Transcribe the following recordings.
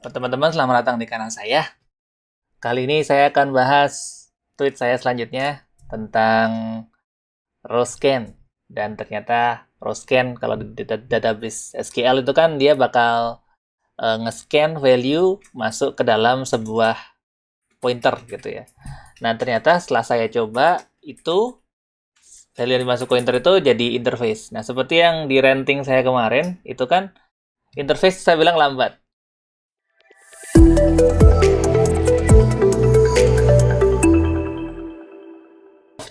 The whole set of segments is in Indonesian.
Teman-teman, selamat datang di kanal saya. Kali ini saya akan bahas tweet saya selanjutnya tentang row scan. Dan ternyata row scan kalau di database SQL itu kan dia bakal nge-scan value masuk ke dalam sebuah pointer gitu ya. Nah, ternyata setelah saya coba itu value yang dimasuk pointer itu jadi interface. Nah, seperti yang di ranting saya kemarin, itu kan interface saya bilang lambat.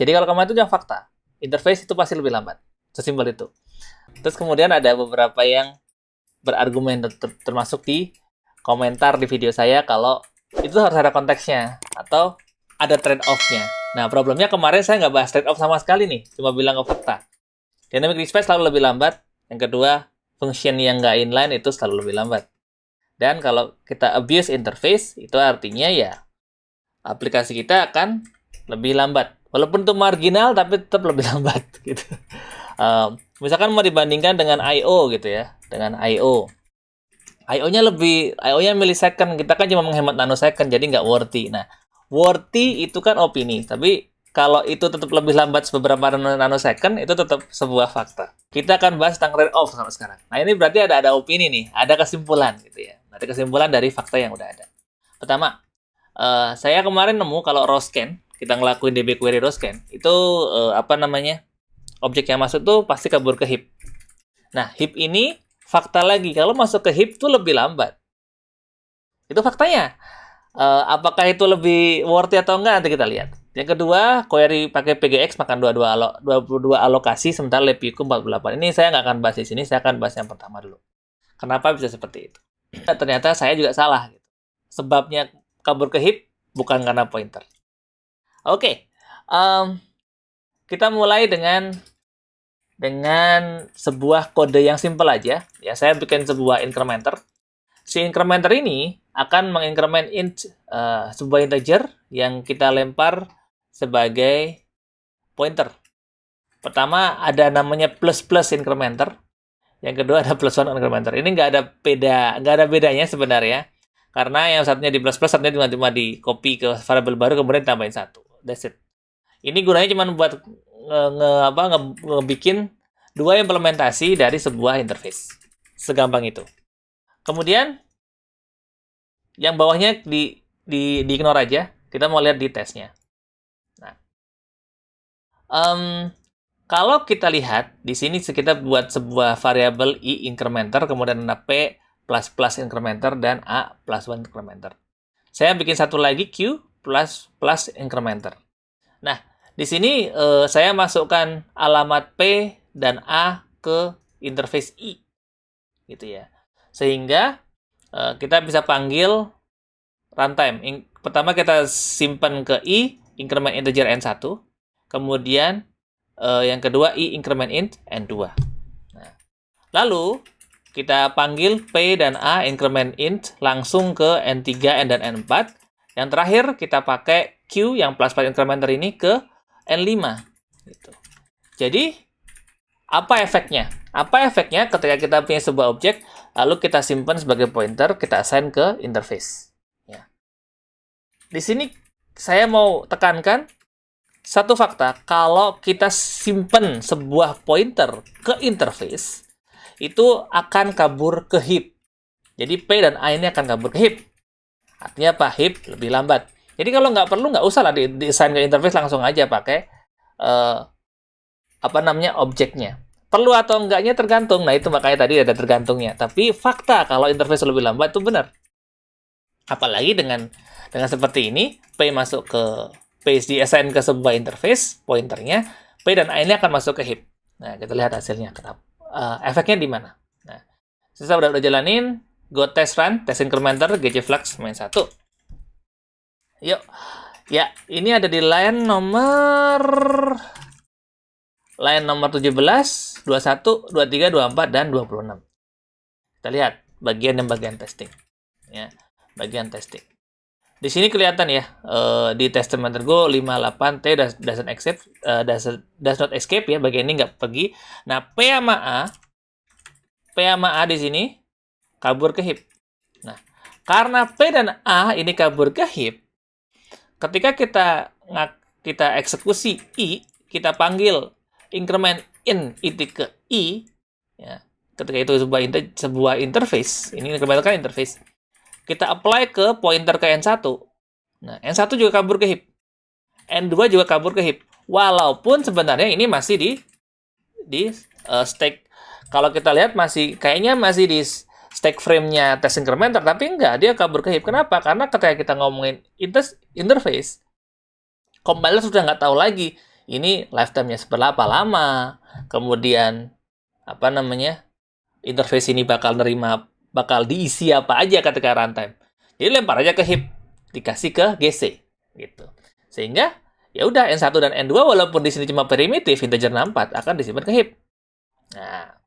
Jadi kalau kemarin itu yang fakta, interface itu pasti lebih lambat. Sesimpel itu. Terus kemudian ada beberapa yang berargumen termasuk di komentar di video saya kalau itu harus ada konteksnya atau ada trade-off-nya. Nah, problemnya kemarin saya nggak bahas trade-off sama sekali nih, cuma bilang ke fakta. Dynamic display selalu lebih lambat. Yang kedua, function yang nggak inline itu selalu lebih lambat. Dan kalau kita abuse interface, itu artinya ya aplikasi kita akan lebih lambat. Walaupun itu marginal, tapi tetap lebih lambat gitu. Misalkan mau dibandingkan dengan I/O gitu ya, dengan I/O. I/O-nya millisecond, kita kan cuma menghemat nanosecond, jadi nggak worthy. Nah, worthy itu kan opini, tapi kalau itu tetap lebih lambat beberapa nanosecond, itu tetap sebuah fakta. Kita akan bahas tentang trade-off sama sekarang. Nah, ini berarti ada opini nih, ada kesimpulan gitu ya. Ada kesimpulan dari fakta yang udah ada. Pertama, saya kemarin nemu kalau row scan, kita ngelakuin DB query row scan, itu objek yang masuk tuh pasti kabur ke heap. Nah, heap ini fakta lagi, kalau masuk ke heap tuh lebih lambat. Itu faktanya. Apakah itu lebih worthy atau enggak, nanti kita lihat. Yang kedua, query pakai PGX makan 22 alokasi, sementara LabVIEW 48. Ini saya nggak akan bahas di sini, saya akan bahas yang pertama dulu. Kenapa bisa seperti itu? Ternyata saya juga salah. Sebabnya kabur ke heap bukan karena pointer. Oke, kita mulai dengan sebuah kode yang simple aja. Ya, saya bikin sebuah incrementer. Si incrementer ini akan mengincrement int sebuah integer yang kita lempar sebagai pointer. Pertama ada namanya plus incrementer. Yang kedua ada plus one incrementer. Ini nggak ada bedanya sebenarnya. Karena yang satunya di plus, satunya cuma di copy ke variabel baru kemudian tambahin satu. That's it. Ini gunanya cuma buat ngebikin dua implementasi dari sebuah interface. Segampang itu. Kemudian yang bawahnya di ignore aja. Kita mau lihat di tesnya. Nah, kalau kita lihat di sini kita buat sebuah variabel i incrementer, kemudian ada p plus incrementer dan a plus one incrementer. Saya bikin satu lagi q plus incrementer. Nah, di sini saya masukkan alamat p dan a ke interface i, gitu ya. Sehingga kita bisa panggil runtime. Pertama kita simpan ke i increment integer n1, kemudian yang kedua i increment int n2. Nah, lalu kita panggil p dan a increment int langsung ke n3, n dan n4. Yang terakhir kita pakai q yang plus incrementer ini ke n5. Gitu. Jadi apa efeknya? Apa efeknya ketika kita punya sebuah objek lalu kita simpan sebagai pointer, kita assign ke interface. Ya. Di sini saya mau tekankan satu fakta, kalau kita simpan sebuah pointer ke interface, itu akan kabur ke heap. Jadi P dan A ini akan kabur ke heap. Artinya apa? Heap lebih lambat. Jadi kalau nggak perlu, nggak usah lah di-assign ke interface, langsung aja pakai objeknya. Perlu atau enggaknya tergantung. Nah, itu makanya tadi ada tergantungnya. Tapi fakta kalau interface lebih lambat itu benar. Apalagi dengan seperti ini, P masuk ke P assign ke sebuah interface, pointernya, P dan A ini akan masuk ke heap. Nah, kita lihat hasilnya. Efeknya di mana? Nah, saya udah jalanin, go test run, test incrementer, gcflux main 1. Yuk. Ya, ini ada di line nomor 17, 21, 23, 24, dan 26. Kita lihat bagian testing. Ya, bagian testing. Di sini kelihatan ya, di testament go 58T does not escape ya, bagian ini nggak pergi. Nah, P sama A di sini kabur ke heap. Nah, Karena P dan A ini kabur ke heap, ketika kita eksekusi I, kita panggil increment in itu ke I, ya, ketika itu sebuah interface, ini increment kan interface, kita apply ke pointer ke N1. Nah, N1 juga kabur ke heap. N2 juga kabur ke heap. Walaupun sebenarnya ini masih di stack. Kalau kita lihat kayaknya masih di stack frame-nya test incrementer, tapi enggak, dia kabur ke heap. Kenapa? Karena ketika kita ngomongin interface, compiler sudah nggak tahu lagi ini lifetime-nya seberapa lama, kemudian interface ini bakal diisi apa aja ketika runtime. Jadi lempar aja ke heap, dikasih ke GC gitu. Sehingga ya udah N1 dan N2 walaupun di sini cuma primitif integer 64 akan disimpan ke heap. Nah,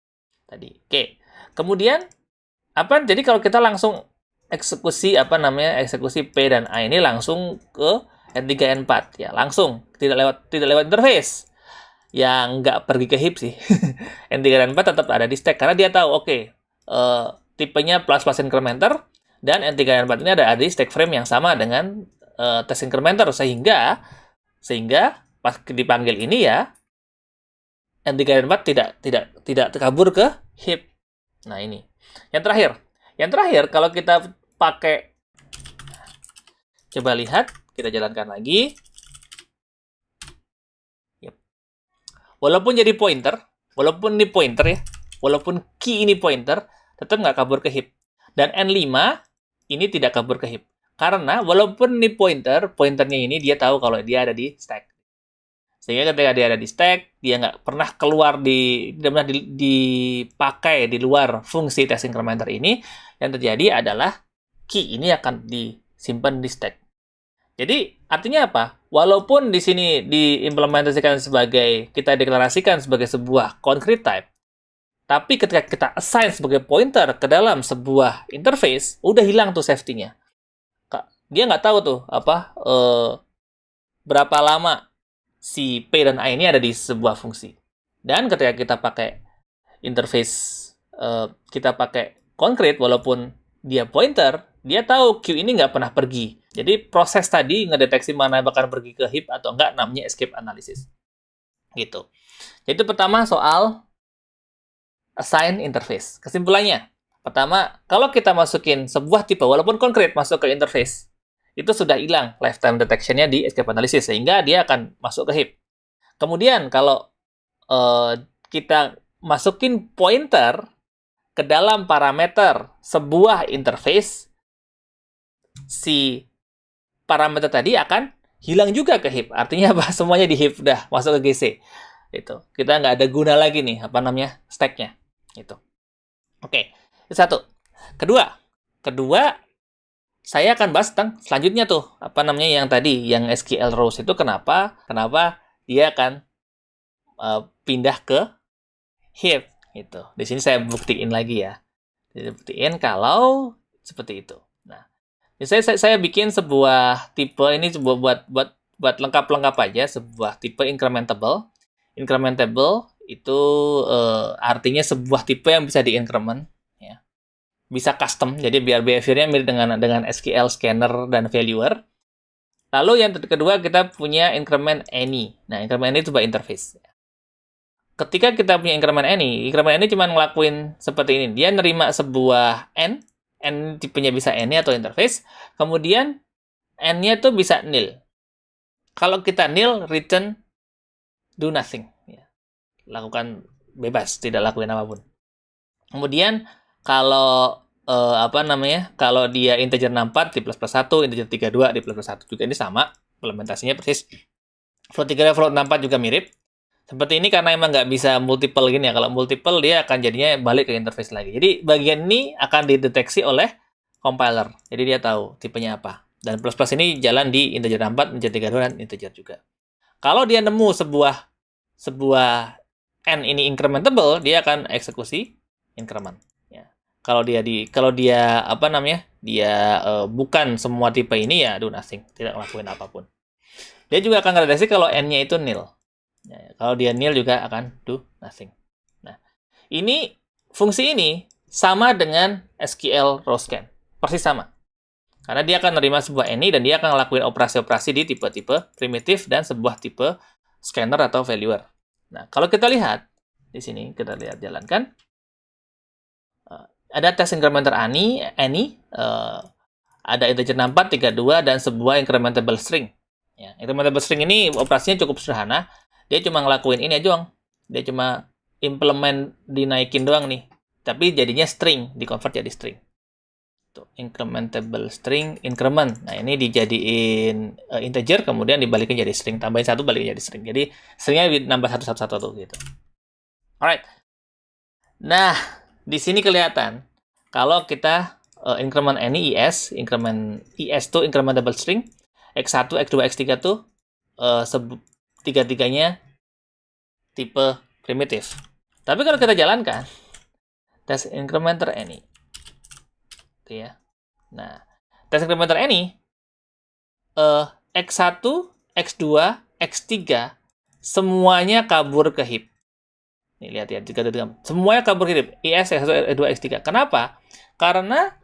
tadi. Oke. Kemudian jadi kalau kita langsung eksekusi eksekusi P dan A ini langsung ke N3 N4 ya, langsung tidak lewat interface. Yang nggak pergi ke heap sih. N3 dan N4 tetap ada di stack karena dia tahu tipenya plus incrementer dan N3 dan N4 ini ada di stack frame yang sama dengan test incrementer sehingga pas dipanggil ini ya N3 dan N4 tidak kabur ke heap. Nah, ini. Yang terakhir kalau kita pakai, coba lihat, kita jalankan lagi. Yep. Walaupun jadi pointer, walaupun ini pointer ya, walaupun key ini pointer, tetap nggak kabur ke heap. Dan N5 ini tidak kabur ke heap. Karena walaupun ini pointernya ini dia tahu kalau dia ada di stack. Sehingga ketika dia ada di stack, dia nggak pernah dipakai di luar fungsi test incrementer ini. Yang terjadi adalah key ini akan disimpan di stack. Jadi artinya apa? Walaupun di sini kita deklarasikan sebagai sebuah concrete type, tapi ketika kita assign sebagai pointer ke dalam sebuah interface, udah hilang tuh safety-nya. Dia nggak tahu tuh berapa lama si P dan A ini ada di sebuah fungsi. Dan ketika kita pakai interface, kita pakai concrete, walaupun dia pointer, dia tahu queue ini nggak pernah pergi. Jadi proses tadi ngedeteksi mana bakal pergi ke heap atau enggak namanya escape analysis. Gitu. Jadi itu pertama soal assign interface. Kesimpulannya, pertama, kalau kita masukin sebuah tipe walaupun konkret masuk ke interface, itu sudah hilang lifetime detection-nya di escape analysis sehingga dia akan masuk ke heap. Kemudian kalau kita masukin pointer ke dalam parameter sebuah interface, si parameter tadi akan hilang juga ke heap. Artinya apa? Semuanya di heap, udah masuk ke GC. Itu. Kita nggak ada guna lagi nih, stack-nya. Itu. Oke, itu satu. Kedua, saya akan bahas tentang selanjutnya tuh, yang tadi, yang SQL rows itu kenapa dia akan pindah ke heap gitu. Di sini saya buktiin lagi ya. Jadi buktiin kalau seperti itu. Nah, saya bikin sebuah tipe ini buat lengkap aja, sebuah tipe incrementable. Incrementable itu artinya sebuah tipe yang bisa di-increment ya. Bisa custom, jadi biar behavior-nya mirip dengan SQL scanner dan valuer. Lalu yang kedua kita punya increment any. Nah, increment any itu sebuah interface. Ketika kita punya increment any cuma ngelakuin seperti ini. Dia nerima sebuah n tipenya bisa any atau interface, kemudian n-nya itu bisa nil. Kalau kita nil, return do nothing. Ya. Lakukan bebas, tidak lakuin apapun. Kemudian kalau kalau dia integer 64 di plus 1, integer 32 di plus 1 juga ini sama, implementasinya persis. Float 3 float 64 juga mirip. Seperti ini karena emang nggak bisa multiple gini ya. Kalau multiple dia akan jadinya balik ke interface lagi. Jadi bagian ini akan dideteksi oleh compiler. Jadi dia tahu tipenya apa. Dan plus ini jalan di integer 64, integer 32 dan integer juga. Kalau dia nemu sebuah n ini incrementable, dia akan eksekusi increment. Kalau dia bukan semua tipe ini ya do nothing, tidak ngelakuin apapun. Dia juga akan ngedeteksi kalau n-nya itu nil. Ya, kalau dia nil juga akan do nothing. Nah, fungsi ini sama dengan SQL row scan, persis sama. Karena dia akan menerima sebuah any dan dia akan ngelakuin operasi-operasi di tipe-tipe primitif dan sebuah tipe scanner atau valuer. Nah, kalau kita lihat di sini, kita lihat jalankan. Ada test incrementer any, ada integer 64, 32, dan sebuah incrementable string. Ya, incrementable string ini operasinya cukup sederhana. Dia cuma ngelakuin ini aja, dia cuma implement dinaikin doang nih. Tapi jadinya string, di-convert jadi string. Tuh, incrementable string, increment. Nah, ini dijadiin integer, kemudian dibalikin jadi string. Tambahin 1, balikin jadi string. Jadi, stringnya nambah 1 tuh, gitu. Alright. Nah, di sini kelihatan, kalau kita increment any is, increment is tuh incrementable string, x1, x2, x3 tuh tiga-tiganya tipe primitif. Tapi kalau kita jalankan, test incrementer any, gitu ya. Nah, test incrementer any, x1, x2, x3, semuanya kabur ke heap. Nih, lihat ya, semuanya kabur ke heap. is, x1, x2, x3. Kenapa? Karena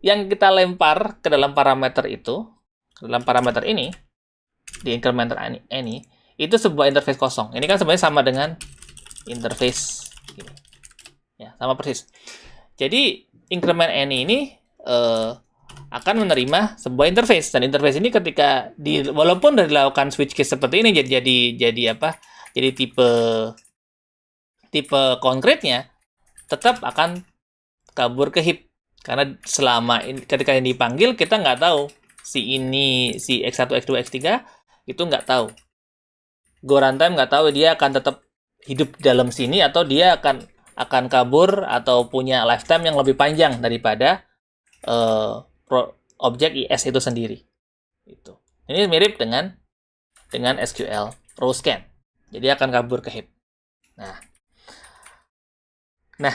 yang kita lempar ke dalam parameter itu, ke dalam parameter ini, di incrementer any, itu sebuah interface kosong. Ini kan sebenarnya sama dengan interface gini. Ya, sama persis. Jadi increment any ini akan menerima sebuah interface, dan interface ini ketika walaupun sudah dilakukan switch case seperti ini jadi apa? Jadi tipe konkretnya tetap akan kabur ke heap, karena ketika ini dipanggil kita nggak tahu si x1, x2, x3 itu nggak tahu. Go runtime nggak tahu dia akan tetap hidup dalam sini atau dia akan kabur atau punya lifetime yang lebih panjang daripada objek is itu sendiri. Itu. Ini mirip dengan SQL row scan. Jadi akan kabur ke heap. Nah,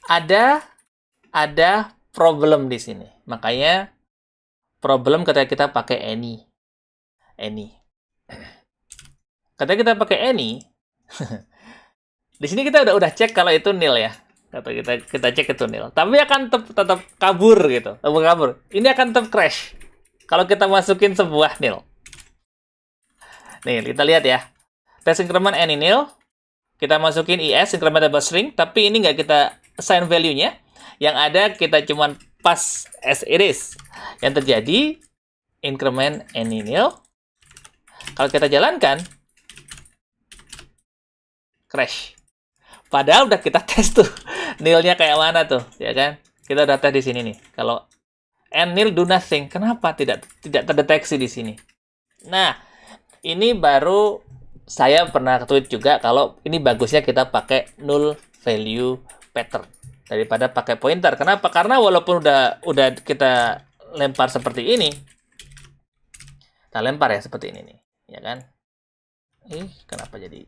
ada problem di sini. Makanya problem ketika kita pakai any. Ketika kita pakai any, di sini kita udah cek kalau itu nil ya. Kita cek itu nil. Tapi akan tetap kabur gitu. Kabur. Ini akan tetap crash kalau kita masukin sebuah nil. Nih, kita lihat ya. Test increment any nil. Kita masukin is, incrementable string, tapi ini nggak kita assign value-nya. Yang ada kita cuman pass as it is. Yang terjadi increment any nil. Kalau kita jalankan, crash. Padahal udah kita tes tuh nilnya kayak mana tuh, ya kan? Kita udah tes di sini nih. Kalau n nil do nothing, kenapa tidak terdeteksi di sini? Nah, ini baru saya pernah tweet juga kalau ini bagusnya kita pakai null value pattern daripada pakai pointer. Kenapa? Karena walaupun udah kita lempar seperti ini, kita lempar ya seperti ini nih, ya kan? Kenapa jadi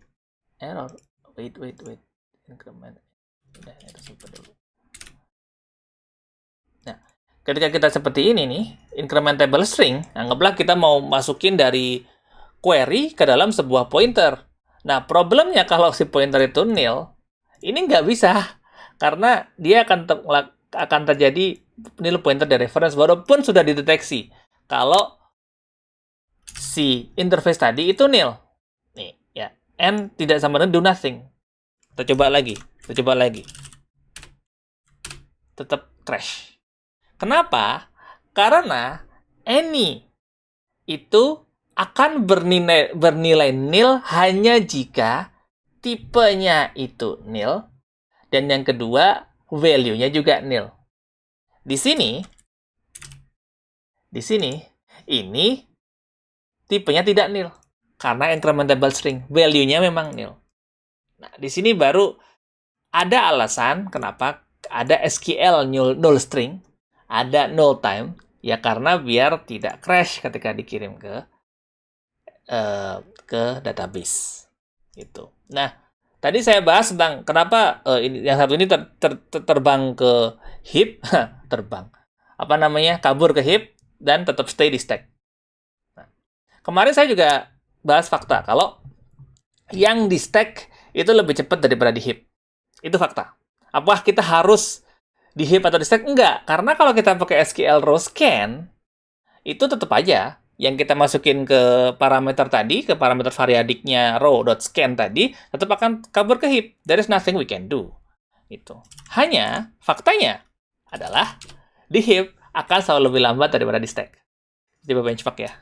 error? Wait. Increment. Udah, itu simpan dulu. Nah, ketika kita seperti ini nih, incrementable string, anggaplah kita mau masukin dari query ke dalam sebuah pointer. Nah, problemnya kalau si pointer itu nil, ini nggak bisa. Karena dia akan terjadi nil pointer dari reference, walaupun sudah dideteksi. Kalau si interface tadi itu nil. Nih, ya. N tidak sama dengan do nothing. Kita coba lagi. Tetap crash. Kenapa? Karena any itu akan bernilai nil hanya jika tipenya itu nil dan yang kedua value-nya juga nil. Di sini ini tipenya tidak nil karena incrementable string, value-nya memang nil. Nah, di sini baru ada alasan kenapa ada SQL null string, ada null time, ya karena biar tidak crash ketika dikirim ke database. Gitu. Nah, tadi saya bahas tentang kenapa yang satu ini terbang ke heap, kabur ke heap dan tetap stay di stack. Nah, kemarin saya juga bahas fakta kalau yang di stack itu lebih cepat daripada di heap. Itu fakta. Apakah kita harus di heap atau di stack? Enggak. Karena kalau kita pakai SQL row scan, itu tetap aja yang kita masukin ke parameter tadi, ke parameter variadicnya row.scan tadi, tetap akan kabur ke heap. There is nothing we can do. Itu. Hanya faktanya adalah di heap akan selalu lebih lambat daripada di stack. Coba benchmark ya.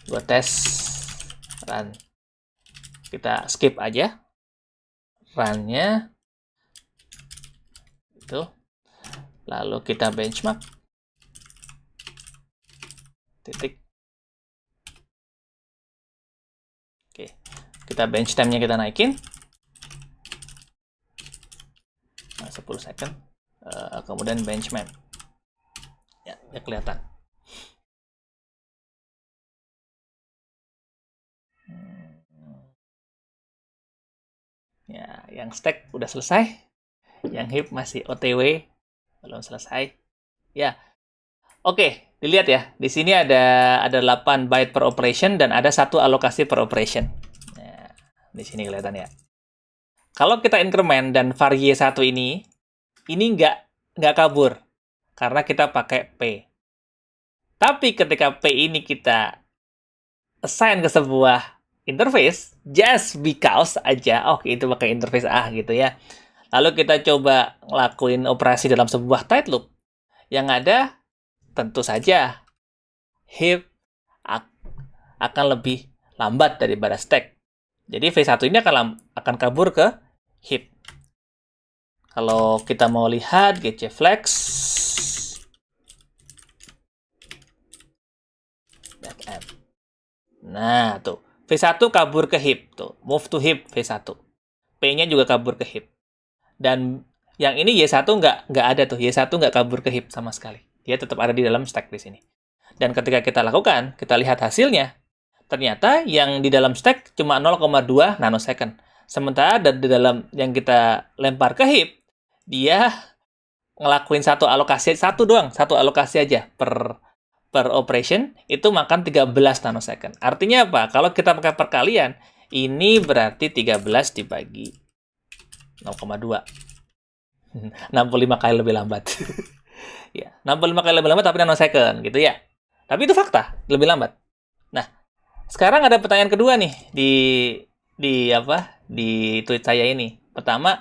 Gua tes run. Kita skip aja run-nya. Itu. Lalu kita benchmark. Titik. Oke. Kita bench time-nya kita naikin. 10 second. Kemudian bench map. Ya kelihatan. Ya, yang stack udah selesai. Yang heap masih OTW, belum selesai. Ya. Oke, dilihat ya. Di sini ada 8 byte per operation dan ada 1 alokasi per operation. Nah, di sini kelihatan ya. Kalau kita increment dan varie 1 ini nggak kabur karena kita pakai P. Tapi ketika P ini kita assign ke sebuah interface, just because aja, oke itu pakai interface A gitu ya. Lalu kita coba ngelakuin operasi dalam sebuah tight loop. Yang ada, tentu saja, heap akan lebih lambat daripada stack. Jadi V1 ini akan kabur ke heap. Kalau kita mau lihat gcflex, nah tuh, V1 kabur ke heap, tuh, move to heap V1. P-nya juga kabur ke heap. Dan yang ini Y1 nggak ada tuh, Y1 nggak kabur ke heap sama sekali. Dia tetap ada di dalam stack di sini. Dan ketika kita lakukan, kita lihat hasilnya, ternyata yang di dalam stack cuma 0,2 nanosecond. Sementara di dalam yang kita lempar ke heap, dia ngelakuin satu alokasi aja per operation, itu makan 13 nanosecond. Artinya apa? Kalau kita pakai perkalian, ini berarti 13 dibagi 0,2. 65 kali lebih lambat. Ya, 65 kali lebih lambat tapi nanosecond gitu ya. Tapi itu fakta, lebih lambat. Nah, sekarang ada pertanyaan kedua nih di tweet saya ini. Pertama,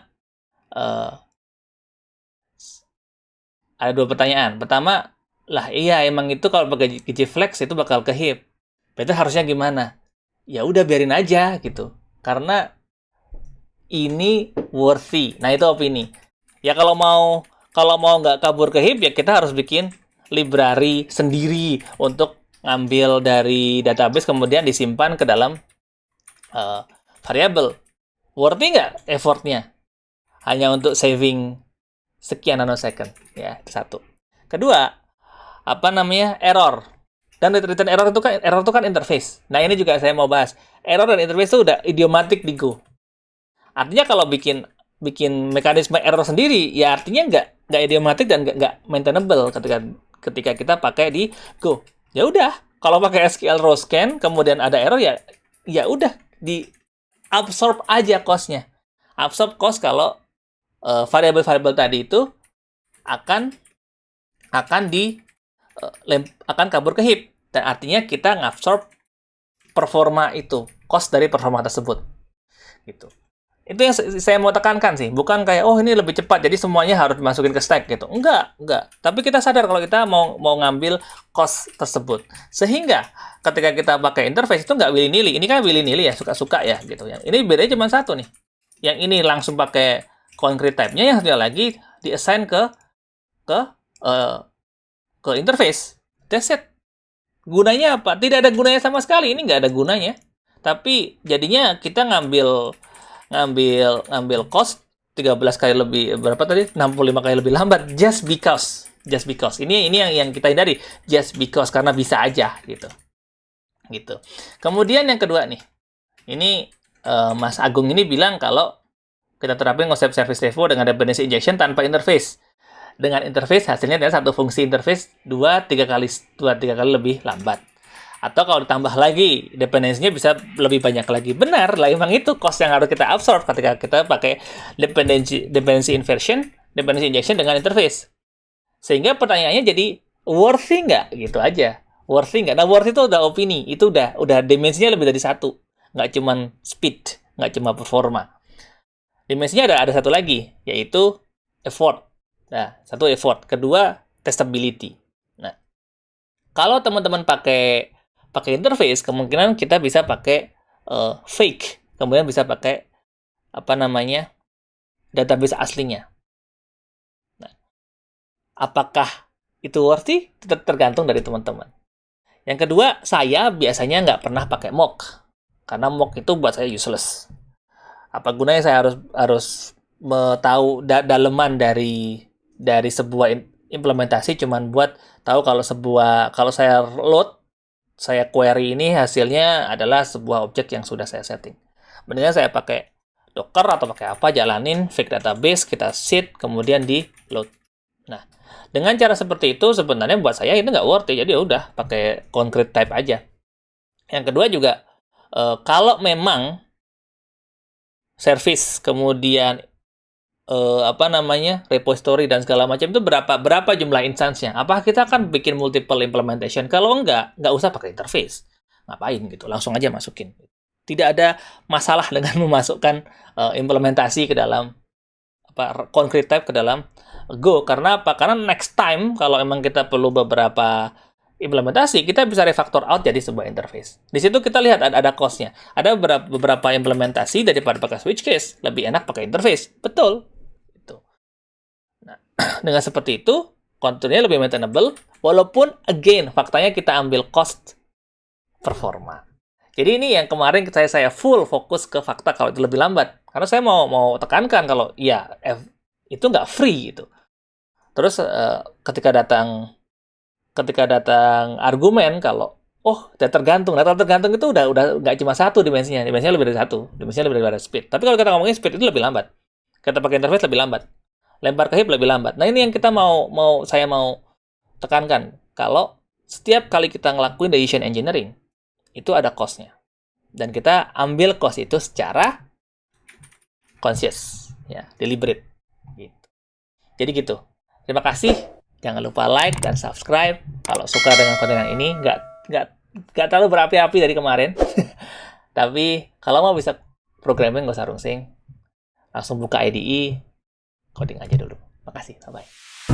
ada 2 pertanyaan. Pertama, lah iya emang itu kalau pakai gcflex itu bakal ke heap. Berarti harusnya gimana? Ya udah biarin aja gitu. Karena ini worthy. Nah, itu opini. Ya kalau mau nggak kabur ke heap ya kita harus bikin library sendiri untuk ngambil dari database kemudian disimpan ke dalam variable. Worthy nggak effortnya? Hanya untuk saving sekian nanosecond. Ya, itu satu. Kedua, error. Dan return error itu kan interface. Nah, ini juga saya mau bahas. Error dan interface itu udah idiomatic di Go. Artinya kalau bikin mekanisme error sendiri, ya artinya nggak idiomatic dan nggak maintainable ketika kita pakai di Go. Ya udah, kalau pakai SQL row scan kemudian ada error ya udah di absorb aja cost-nya. Absorb cost kalau variabel-variabel tadi itu akan kabur ke heap, dan artinya kita ngabsorb performa itu, cost dari performa tersebut. Gitu. Itu yang saya mau tekankan sih, bukan kayak ini lebih cepat jadi semuanya harus dimasukin ke stack gitu. Enggak. Tapi kita sadar kalau kita mau ngambil cost tersebut. Sehingga ketika kita pakai interface itu nggak willy-nilly. Ini kan willy-nilly ya, suka-suka ya gitu ya. Ini bedanya cuma satu nih. Yang ini langsung pakai concrete type-nya, yang satunya lagi di-assign ke interface. That's it. Gunanya apa? Tidak ada gunanya sama sekali. Ini nggak ada gunanya. Tapi jadinya kita ngambil cost 13 kali lebih, berapa tadi? 65 kali lebih lambat just because. Ini yang kita hindari, just because, karena bisa aja gitu. Kemudian yang kedua nih. Ini Mas Agung ini bilang kalau kita terapin konsep service revo dengan dependency injection tanpa interface. Dengan interface hasilnya adalah satu fungsi interface 2-3 kali lebih lambat. Atau kalau ditambah lagi, dependensinya bisa lebih banyak lagi. Benar lah, emang itu cost yang harus kita absorb ketika kita pakai dependency injection dengan interface. Sehingga pertanyaannya jadi worthy nggak? Gitu aja. Worthy nggak? Nah, worthy itu udah opini, itu udah dimensinya lebih dari satu, nggak cuman speed, nggak cuma performa. Dimensinya ada satu lagi, yaitu effort. Nah, satu effort, kedua testability. Nah, kalau teman-teman pakai interface, kemungkinan kita bisa pakai fake, kemudian bisa pakai apa namanya database aslinya. Nah, apakah itu worthy? Tergantung dari teman-teman. Yang kedua, saya biasanya nggak pernah pakai mock, karena mock itu buat saya useless. Apa gunanya saya harus tahu daleman dari sebuah implementasi cuman buat tahu kalau saya load, saya query ini hasilnya adalah sebuah objek yang sudah saya setting. Mendingan saya pakai Docker atau pakai apa, jalanin fake database, kita seed, kemudian di load. Nah, dengan cara seperti itu sebenarnya buat saya itu nggak worth it, jadi udah pakai concrete type aja. Yang kedua juga, kalau memang service kemudian repository dan segala macam itu berapa jumlah instansinya? Apa kita akan bikin multiple implementation? Kalau nggak usah pakai interface. Ngapain gitu? Langsung aja masukin. Tidak ada masalah dengan memasukkan implementasi ke dalam concrete type ke dalam Go. Karena apa? Karena next time kalau emang kita perlu beberapa implementasi, kita bisa refactor out jadi sebuah interface. Di situ kita lihat ada cost-nya. Ada beberapa implementasi daripada pakai switch case, lebih enak pakai interface. Betul. Itu. Nah, dengan seperti itu, konturnya lebih maintainable, walaupun again, faktanya kita ambil cost performa. Jadi ini yang kemarin saya full fokus ke fakta kalau itu lebih lambat. Karena saya mau tekankan kalau ya itu nggak free gitu. Terus ketika datang argumen kalau data tergantung itu udah nggak cuma satu dimensinya lebih dari satu, dimensinya lebih dari speed. Tapi kalau kita ngomongin speed itu lebih lambat. Kita pakai interface lebih lambat. Lempar ke heap lebih lambat. Nah, ini yang kita saya mau tekankan. Kalau setiap kali kita ngelakuin decision engineering, itu ada cost-nya. Dan kita ambil cost itu secara conscious, ya, deliberate. Gitu. Jadi gitu. Terima kasih. Jangan lupa like dan subscribe. Kalau suka dengan konten yang ini, nggak terlalu berapi-api dari kemarin. Tapi kalau mau bisa programming, nggak usah rungsing. Langsung buka IDE, coding aja dulu. Makasih. Bye-bye.